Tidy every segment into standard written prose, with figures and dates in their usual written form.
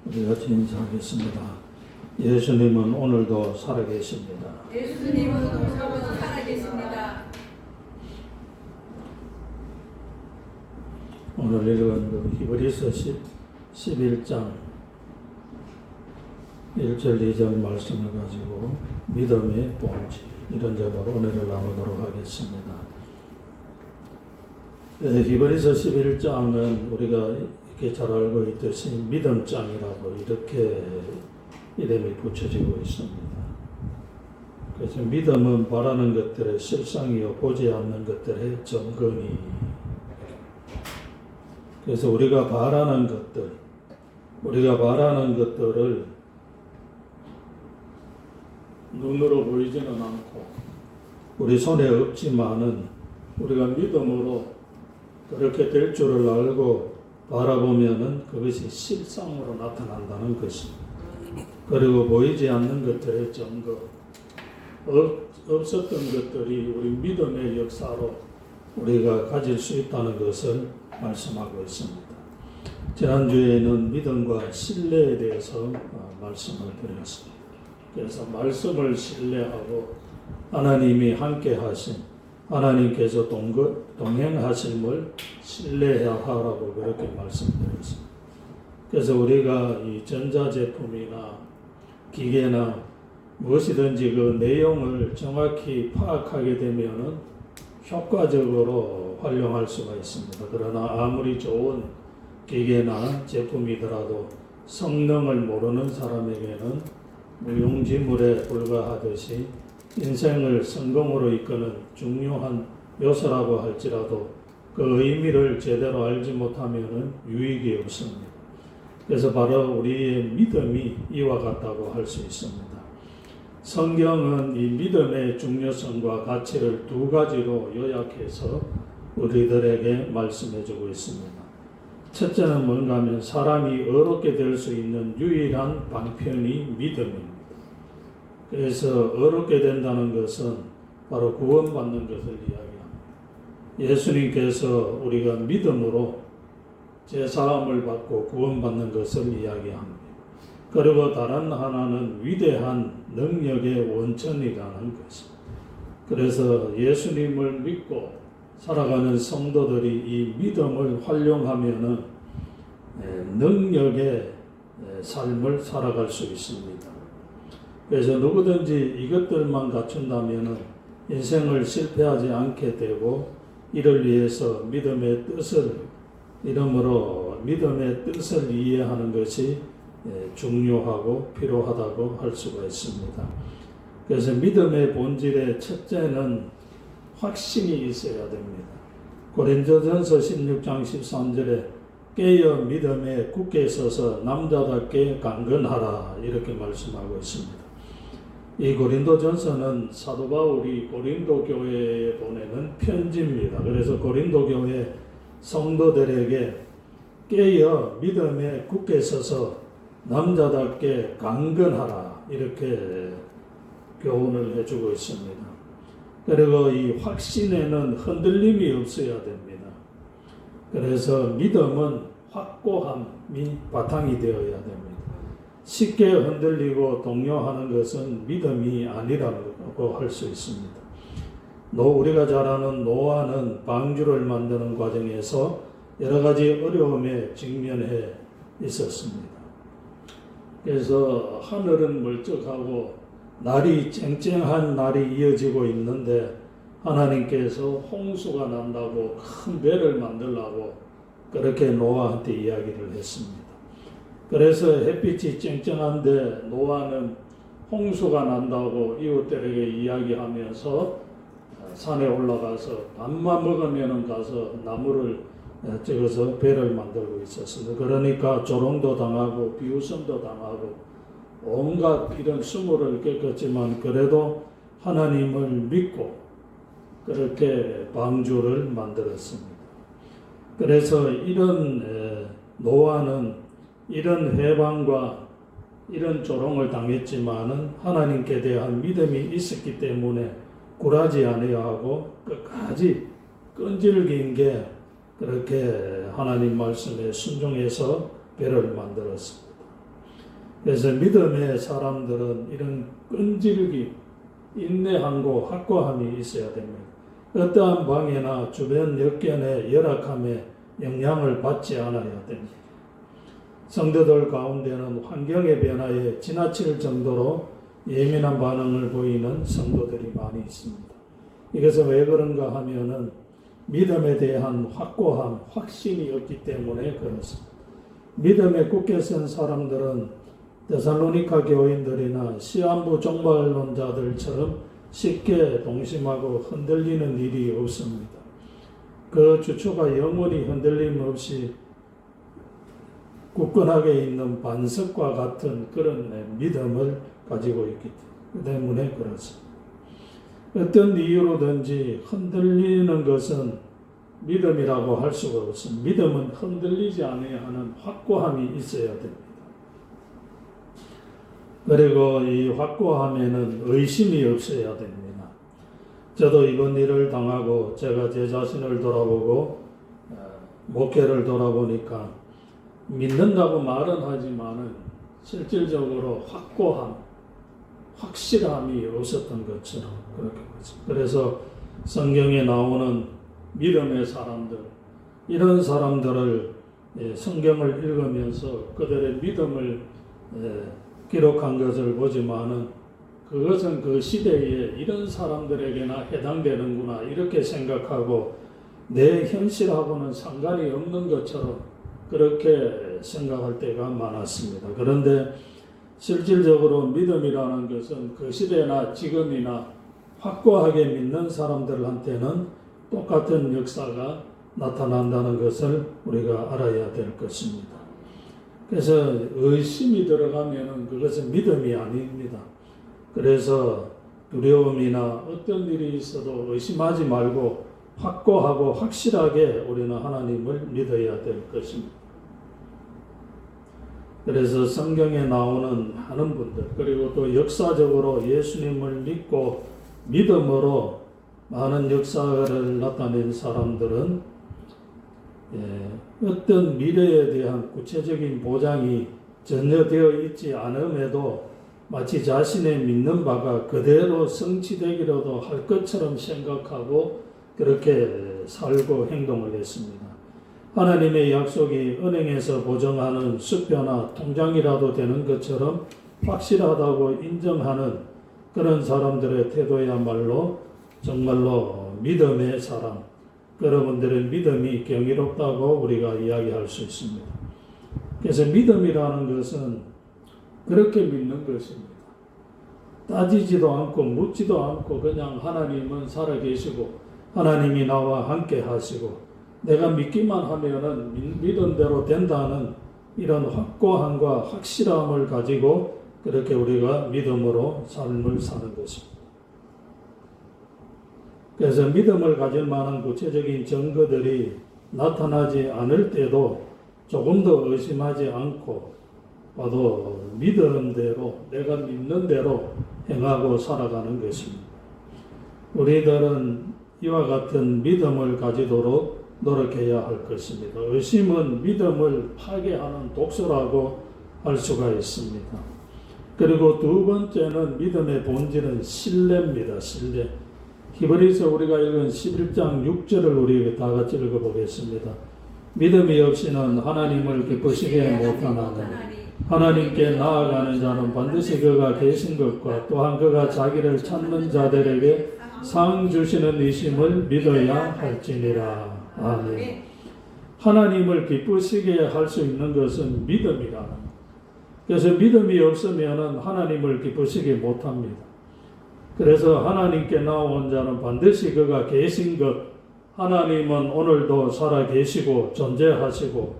우리 같이 인사하겠습니다. 예수님은 오늘도 살아계십니다. 예수님은 오늘도 살아계십니다. 오늘 읽은 그 히브리서 11장 1절 2절 말씀을 가지고 믿음의 본질 이런 제목으로 오늘을 나누도록 하겠습니다. 히브리서 11장은 우리가 이렇게 잘 알고 있듯이 믿음장이라고 이렇게 이름이 붙여지고 있습니다. 그래서 믿음은 바라는 것들의 실상이요 보지 않는 것들의 증거니. 그래서 우리가 바라는 것들을 눈으로 보이지는 않고 우리 손에 없지만은 우리가 믿음으로 그렇게 될 줄을 알고 바라보면은 그것이 실상으로 나타난다는 것입니다. 그리고 보이지 않는 것들의 증거, 없었던 것들이 우리 믿음의 역사로 우리가 가질 수 있다는 것을 말씀하고 있습니다. 지난주에는 믿음과 신뢰에 대해서 말씀을 드렸습니다. 그래서 말씀을 신뢰하고 하나님이 함께 하신 하나님께서 동행하심을 신뢰해야 하라고 그렇게 말씀드렸습니다. 그래서 우리가 이 전자제품이나 기계나 무엇이든지 그 내용을 정확히 파악하게 되면은 효과적으로 활용할 수가 있습니다. 그러나 아무리 좋은 기계나 제품이더라도 성능을 모르는 사람에게는 무용지물에 불과하듯이 인생을 성공으로 이끄는 중요한 요소라고 할지라도 그 의미를 제대로 알지 못하면 유익이 없습니다. 그래서 바로 우리의 믿음이 이와 같다고 할 수 있습니다. 성경은 이 믿음의 중요성과 가치를 두 가지로 요약해서 우리들에게 말씀해주고 있습니다. 첫째는 뭔가 하면 사람이 어렵게 될 수 있는 유일한 방편이 믿음입니다. 그래서 어렵게 된다는 것은 바로 구원받는 것을 이야기합니다. 예수님께서 우리가 믿음으로 제사함을 받고 구원받는 것을 이야기합니다. 그리고 다른 하나는 위대한 능력의 원천이라는 것입니다. 그래서 예수님을 믿고 살아가는 성도들이 이 믿음을 활용하면은 능력의 삶을 살아갈 수 있습니다. 그래서 누구든지 이것들만 갖춘다면은 인생을 실패하지 않게 되고 이를 위해서 믿음의 뜻을 이해하는 것이 중요하고 필요하다고 할 수가 있습니다. 그래서 믿음의 본질의 첫째는 확신이 있어야 됩니다. 고린도전서 16장 13절에 깨어 믿음에 굳게 서서 남자답게 강건하라 이렇게 말씀하고 있습니다. 이 고린도전서는 사도 바울이 고린도 교회에 보내는 편지입니다. 그래서 고린도 교회 성도들에게 깨어 믿음에 굳게 서서 남자답게 강건하라 이렇게 교훈을 해주고 있습니다. 그리고 이 확신에는 흔들림이 없어야 됩니다. 그래서 믿음은 확고함이 바탕이 되어야 됩니다. 쉽게 흔들리고 동요하는 것은 믿음이 아니라고 할 수 있습니다. 우리가 잘 아는 노아는 방주를 만드는 과정에서 여러 가지 어려움에 직면해 있었습니다. 그래서 하늘은 멀쩡하고 날이 쨍쨍한 날이 이어지고 있는데 하나님께서 홍수가 난다고 큰 배를 만들라고 그렇게 노아한테 이야기를 했습니다. 그래서 햇빛이 쨍쨍한데 노아는 홍수가 난다고 이웃들에게 이야기하면서 산에 올라가서 밥만 먹으면 가서 나무를 찍어서 배를 만들고 있었습니다. 그러니까 조롱도 당하고 비웃음도 당하고 온갖 이런 수모를 겪었지만 그래도 하나님을 믿고 그렇게 방주를 만들었습니다. 그래서 이런 노아는 이런 해방과 이런 조롱을 당했지만은 하나님께 대한 믿음이 있었기 때문에 굴하지 아니하여 하고 끝까지 끈질긴 게 그렇게 하나님 말씀에 순종해서 배를 만들었습니다. 그래서 믿음의 사람들은 이런 끈질기, 인내함과 확고함이 있어야 됩니다. 어떠한 방해나 주변 역견의 열악함에 영향을 받지 않아야 됩니다. 성도들 가운데는 환경의 변화에 지나칠 정도로 예민한 반응을 보이는 성도들이 많이 있습니다. 이것은 왜 그런가 하면은 믿음에 대한 확고함, 확신이 없기 때문에 그렇습니다. 믿음에 굳게 선 사람들은 데살로니가 교인들이나 시한부 종말론자들처럼 쉽게 동심하고 흔들리는 일이 없습니다. 그 주초가 영원히 흔들림 없이 굳건하게 있는 반석과 같은 그런 믿음을 가지고 있기 때문에 그렇습니다. 어떤 이유로든지 흔들리는 것은 믿음이라고 할 수가 없습니다. 믿음은 흔들리지 않아야 하는 확고함이 있어야 됩니다. 그리고 이 확고함에는 의심이 없어야 됩니다. 저도 이번 일을 당하고 제가 제 자신을 돌아보고 목회를 돌아보니까 믿는다고 말은 하지만은 실질적으로 확고함, 확실함이 없었던 것처럼 그렇게 보죠. 그래서 성경에 나오는 믿음의 사람들, 이런 사람들을 성경을 읽으면서 그들의 믿음을 기록한 것을 보지만은 그것은 그 시대에 이런 사람들에게나 해당되는구나 이렇게 생각하고 내 현실하고는 상관이 없는 것처럼 그렇게 생각할 때가 많았습니다. 그런데 실질적으로 믿음이라는 것은 그 시대나 지금이나 확고하게 믿는 사람들한테는 똑같은 역사가 나타난다는 것을 우리가 알아야 될 것입니다. 그래서 의심이 들어가면 그것은 믿음이 아닙니다. 그래서 두려움이나 어떤 일이 있어도 의심하지 말고 확고하고 확실하게 우리는 하나님을 믿어야 될 것입니다. 그래서 성경에 나오는 많은 분들, 그리고 또 역사적으로 예수님을 믿고 믿음으로 많은 역사를 나타낸 사람들은 어떤 미래에 대한 구체적인 보장이 전혀 되어 있지 않음에도 마치 자신의 믿는 바가 그대로 성취되기라도 할 것처럼 생각하고 그렇게 살고 행동을 했습니다. 하나님의 약속이 은행에서 보증하는 수표나 통장이라도 되는 것처럼 확실하다고 인정하는 그런 사람들의 태도야말로 정말로 믿음의 사람, 여러분들의 믿음이 경이롭다고 우리가 이야기할 수 있습니다. 그래서 믿음이라는 것은 그렇게 믿는 것입니다. 따지지도 않고 묻지도 않고 그냥 하나님은 살아계시고 하나님이 나와 함께 하시고 내가 믿기만 하면은 믿음대로 된다는 이런 확고함과 확실함을 가지고 그렇게 우리가 믿음으로 삶을 사는 것입니다. 그래서 믿음을 가질 만한 구체적인 증거들이 나타나지 않을 때도 조금 더 의심하지 않고 봐도 믿는 대로 내가 믿는 대로 행하고 살아가는 것입니다. 우리들은 이와 같은 믿음을 가지도록 노력해야 할 것입니다. 의심은 믿음을 파괴하는 독소라고 할 수가 있습니다. 그리고 두 번째는 믿음의 본질은 신뢰입니다. 신뢰. 히브리서 우리가 읽은 11장 6절을 우리 다 같이 읽어보겠습니다. 믿음이 없이는 하나님을 기쁘시게 못하나니 하나님께 나아가는 자는 반드시 그가 계신 것과 또한 그가 자기를 찾는 자들에게 상 주시는 이심을 믿어야 할지니라. 아멘. 하나님을 기쁘시게 할 수 있는 것은 믿음이라는. 그래서 믿음이 없으면 하나님을 기쁘시게 못합니다. 그래서 하나님께 나온 자는 반드시 그가 계신 것, 하나님은 오늘도 살아 계시고 존재하시고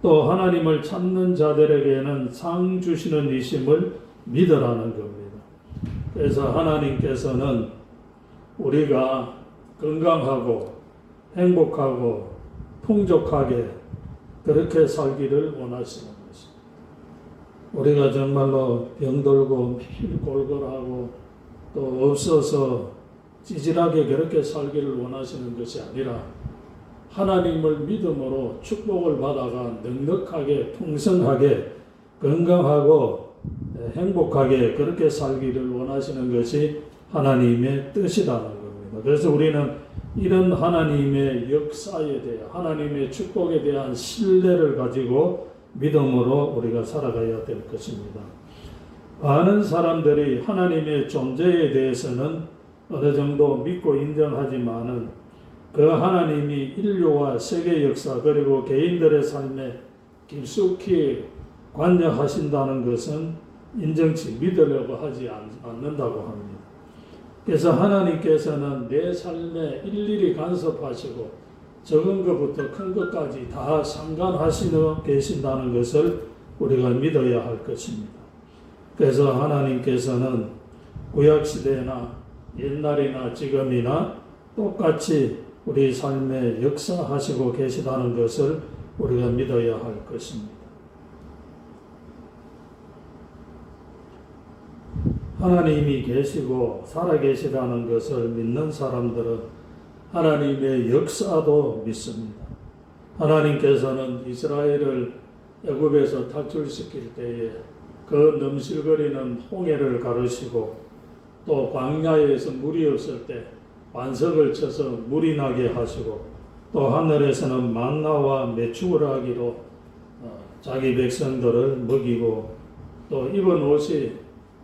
또 하나님을 찾는 자들에게는 상 주시는 이심을 믿으라는 겁니다. 그래서 하나님께서는 우리가 건강하고 행복하고 풍족하게 그렇게 살기를 원하시는 것입니다. 우리가 정말로 병들고 매일 골골하고 또 없어서 찌질하게 그렇게 살기를 원하시는 것이 아니라 하나님을 믿음으로 축복을 받아가 넉넉하게 풍성하게 건강하고 행복하게 그렇게 살기를 원하시는 것이 하나님의 뜻이라는 겁니다. 그래서 우리는 이런 하나님의 역사에 대해 하나님의 축복에 대한 신뢰를 가지고 믿음으로 우리가 살아가야 될 것입니다. 많은 사람들이 하나님의 존재에 대해서는 어느 정도 믿고 인정하지만은 그 하나님이 인류와 세계 역사 그리고 개인들의 삶에 깊숙이 관여하신다는 것은 인정치 믿으려고 하지 않는다고 합니다. 그래서 하나님께서는 내 삶에 일일이 간섭하시고 적은 것부터 큰 것까지 다 상관하시고 계신다는 것을 우리가 믿어야 할 것입니다. 그래서 하나님께서는 구약시대나 옛날이나 지금이나 똑같이 우리 삶에 역사하시고 계시다는 것을 우리가 믿어야 할 것입니다. 하나님이 계시고 살아계시다는 것을 믿는 사람들은 하나님의 역사도 믿습니다. 하나님께서는 이스라엘을 애굽에서 탈출시킬 때에 그 넘실거리는 홍해를 가르시고 또 광야에서 물이 없을 때 반석을 쳐서 물이 나게 하시고 또 하늘에서는 만나와 메추를 하기로 자기 백성들을 먹이고 또 입은 옷이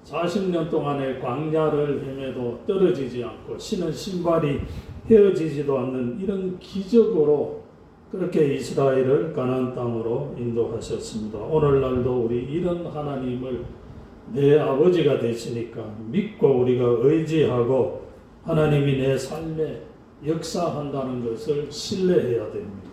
40년 동안의 광야를 헤매도 떨어지지 않고 신은 신발이 헤어지지도 않는 이런 기적으로 그렇게 이스라엘을 가나안 땅으로 인도하셨습니다. 오늘날도 우리 이런 하나님을 내 아버지가 되시니까 믿고 우리가 의지하고 하나님이 내 삶에 역사한다는 것을 신뢰해야 됩니다.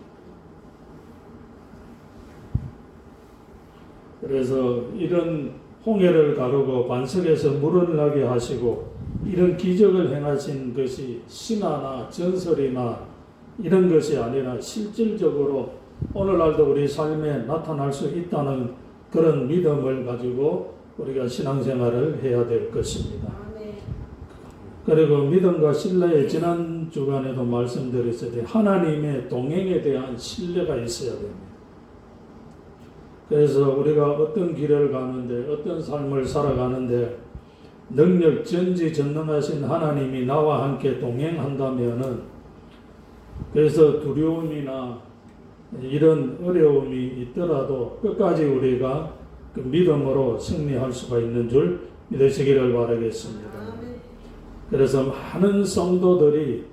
그래서 이런 홍해를 가르고 반석에서 물을 나게 하시고 이런 기적을 행하신 것이 신화나 전설이나 이런 것이 아니라 실질적으로 오늘날도 우리 삶에 나타날 수 있다는 그런 믿음을 가지고 우리가 신앙생활을 해야 될 것입니다. 그리고 믿음과 신뢰의 지난 주간에도 말씀드렸을 때 하나님의 동행에 대한 신뢰가 있어야 됩니다. 그래서 우리가 어떤 길을 가는데 어떤 삶을 살아가는데 능력 전지전능하신 하나님이 나와 함께 동행한다면은 그래서 두려움이나 이런 어려움이 있더라도 끝까지 우리가 그 믿음으로 승리할 수가 있는 줄 믿으시기를 바라겠습니다. 그래서 많은 성도들이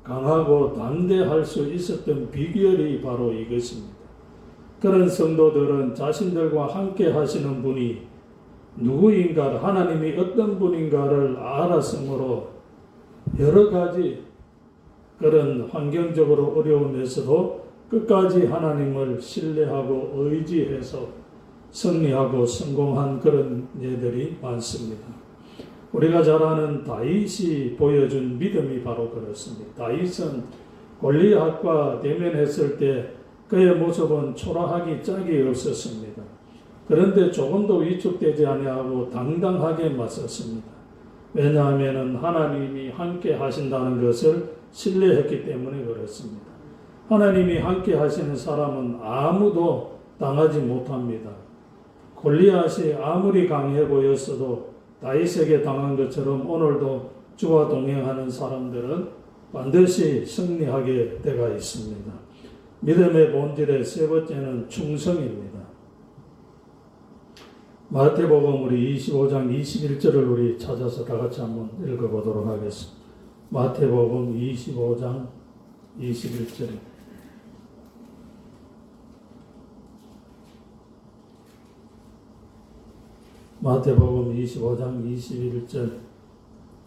강하고 담대할 수 있었던 비결이 바로 이것입니다. 그런 성도들은 자신들과 함께 하시는 분이 누구인가, 하나님이 어떤 분인가를 알았으므로 여러 가지 그런 환경적으로 어려움에서도 끝까지 하나님을 신뢰하고 의지해서 승리하고 성공한 그런 예들이 많습니다. 우리가 잘 아는 다윗이 보여준 믿음이 바로 그렇습니다. 다윗은 골리앗과 대면했을 때 그의 모습은 초라하기 짝이 없었습니다. 그런데 조금도 위축되지 아니하고 당당하게 맞섰습니다. 왜냐하면 하나님이 함께 하신다는 것을 신뢰했기 때문에 그렇습니다. 하나님이 함께 하시는 사람은 아무도 당하지 못합니다. 골리앗이 아무리 강해 보였어도 다윗에게 당한 것처럼 오늘도 주와 동행하는 사람들은 반드시 승리하게 되어 있습니다. 믿음의 본질의 세 번째는 충성입니다. 마태복음 우리 25장 21절을 우리 찾아서 다 같이 한번 읽어보도록 하겠습니다. 마태복음 25장 21절. 마태복음 25장 21절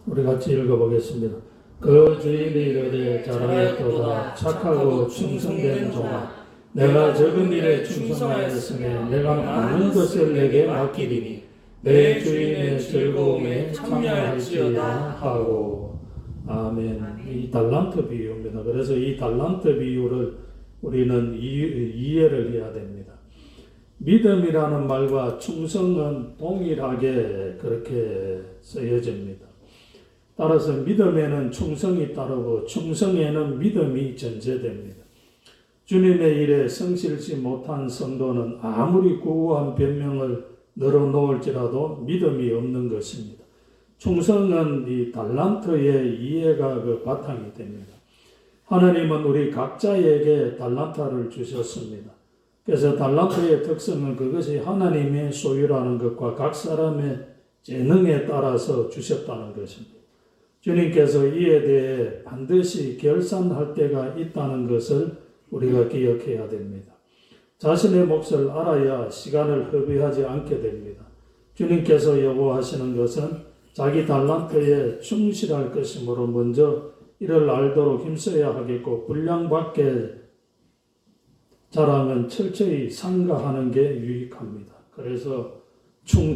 우리 같이 읽어보겠습니다. 그 주인이 이르되 잘하였도다 착하고 충성된 종아 내가 적은 일에 충성하였으니 내가 많은 것을 내게 맡기리니 내 주인의 즐거움에 참여할지어다 하고. 아멘. 이 달란트 비유입니다. 그래서 이 달란트 비유를 우리는 이해를 해야 됩니다. 믿음이라는 말과 충성은 동일하게 그렇게 쓰여집니다. 따라서 믿음에는 충성이 따르고 충성에는 믿음이 전제됩니다. 주님의 일에 성실치 못한 성도는 아무리 고고한 변명을 늘어놓을지라도 믿음이 없는 것입니다. 충성은 이 달란트의 이해가 그 바탕이 됩니다. 하나님은 우리 각자에게 달란트를 주셨습니다. 그래서 달란트의 특성은 그것이 하나님의 소유라는 것과 각 사람의 재능에 따라서 주셨다는 것입니다. 주님께서 이에 대해 반드시 결산할 때가 있다는 것을 우리가 기억해야 됩니다. 자신의 몫을 알아야 시간을 허비하지 않게 됩니다. 주님께서 요구하시는 것은 자기 달란트에 충실할 것이므로 먼저 이를 알도록 힘써야 하겠고 분량밖에 자랑은 철저히 삼가하는 게 유익합니다. 그래서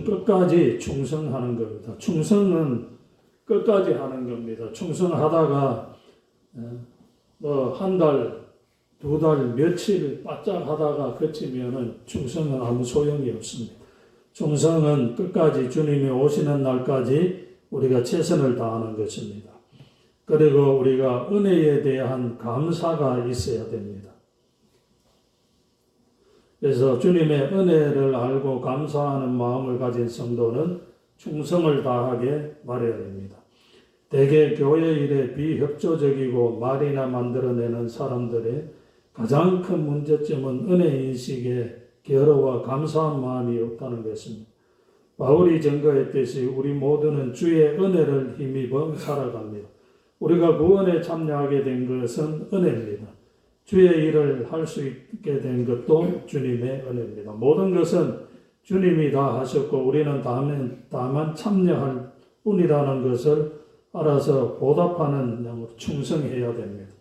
끝까지 충성하는 겁니다. 충성은 끝까지 하는 겁니다. 충성하다가 한 달, 두 달, 며칠 바짝 하다가 그치면은 충성은 아무 소용이 없습니다. 충성은 끝까지 주님이 오시는 날까지 우리가 최선을 다하는 것입니다. 그리고 우리가 은혜에 대한 감사가 있어야 됩니다. 그래서 주님의 은혜를 알고 감사하는 마음을 가진 성도는 충성을 다하게 말해야 됩니다. 대개 교회 일에 비협조적이고 말이나 만들어내는 사람들의 가장 큰 문제점은 은혜 인식에 게으르와 감사한 마음이 없다는 것입니다. 바울이 증거했듯이 우리 모두는 주의 은혜를 힘입어 살아갑니다. 우리가 구원에 참여하게 된 것은 은혜입니다. 주의 일을 할 수 있게 된 것도 주님의 은혜입니다. 모든 것은 주님이 다 하셨고 우리는 다만 참여할 뿐이라는 것을 알아서 보답하는 충성해야 됩니다.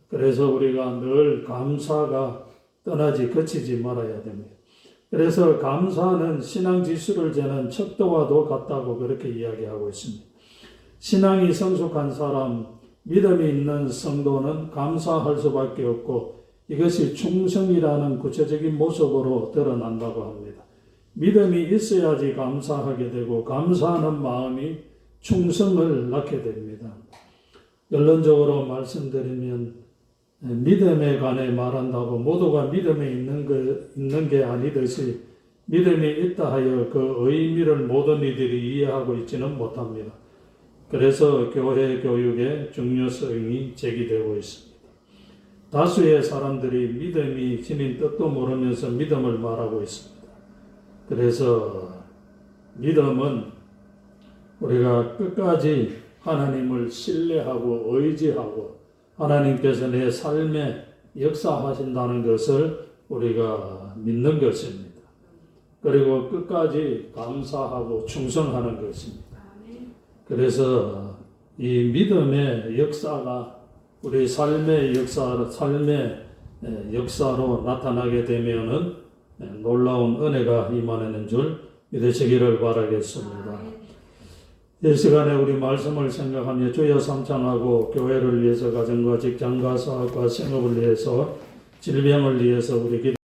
그래서 우리가 늘 감사가 떠나지 그치지 말아야 됩니다. 그래서 감사는 신앙 지수를 재는 척도와도 같다고 그렇게 이야기하고 있습니다. 신앙이 성숙한 사람, 믿음이 있는 성도는 감사할 수밖에 없고 이것이 충성이라는 구체적인 모습으로 드러난다고 합니다. 믿음이 있어야지 감사하게 되고 감사하는 마음이 충성을 낳게 됩니다. 결론적으로 말씀드리면 믿음에 관해 말한다고 모두가 믿음에 있는 게 아니듯이 믿음이 있다 하여 그 의미를 모든 이들이 이해하고 있지는 못합니다. 그래서 교회 교육의 중요성이 제기되고 있습니다. 다수의 사람들이 믿음이 지닌 뜻도 모르면서 믿음을 말하고 있습니다. 그래서 믿음은 우리가 끝까지 하나님을 신뢰하고 의지하고 하나님께서 내 삶에 역사하신다는 것을 우리가 믿는 것입니다. 그리고 끝까지 감사하고 충성하는 것입니다. 그래서 이 믿음의 역사가 우리 삶의 역사로 나타나게 되면은 놀라운 은혜가 임하는 줄 믿으시기를 바라겠습니다. 이 시간에 우리 말씀을 생각하며 주여 삼창하고 교회를 위해서 가정과 직장과 사업과 생업을 위해서 질병을 위해서 우리 기도